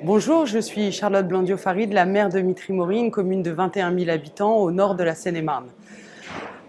Bonjour, je suis Charlotte Blandiot-Farid, la maire de Mitry-Mory, une commune de 21 000 habitants au nord de la Seine-et-Marne.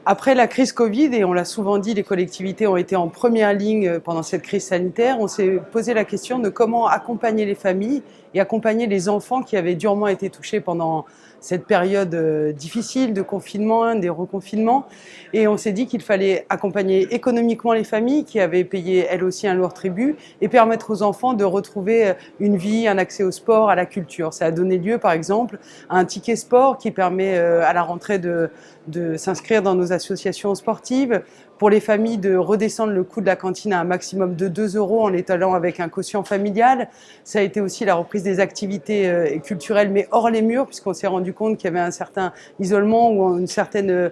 Après la crise Covid, et on l'a souvent dit, les collectivités ont été en première ligne pendant cette crise sanitaire, on s'est posé la question de comment accompagner les familles et accompagner les enfants qui avaient durement été touchés pendant cette période difficile de confinement, des reconfinements. Et on s'est dit qu'il fallait accompagner économiquement les familles qui avaient payé elles aussi un lourd tribut et permettre aux enfants de retrouver une vie, un accès au sport, à la culture. Ça a donné lieu par exemple à un ticket sport qui permet à la rentrée de s'inscrire dans nos associations sportives, pour les familles de redescendre le coût de la cantine à un maximum de 2 € en l'étalant avec un quotient familial. Ça a été aussi la reprise des activités culturelles, mais hors les murs, puisqu'on s'est rendu compte qu'il y avait un certain isolement ou une certaine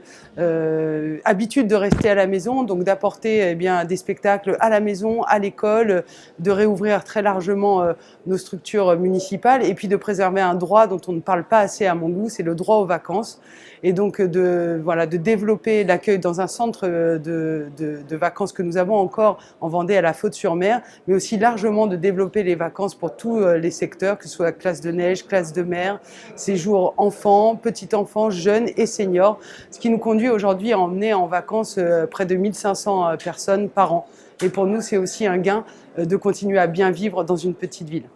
habitude de rester à la maison, donc d'apporter des spectacles à la maison, à l'école, de réouvrir très largement nos structures municipales et puis de préserver un droit dont on ne parle pas assez à mon goût, c'est le droit aux vacances. Et donc de développer l'accueil dans un centre de vacances que nous avons encore en Vendée à la Faute-sur-Mer, mais aussi largement de développer les vacances pour tous les secteurs, que ce soit classe de neige, classe de mer, séjour enfants, petits enfants, jeunes et seniors, ce qui nous conduit aujourd'hui à emmener en vacances près de 1500 personnes par an. Et pour nous, c'est aussi un gain de continuer à bien vivre dans une petite ville.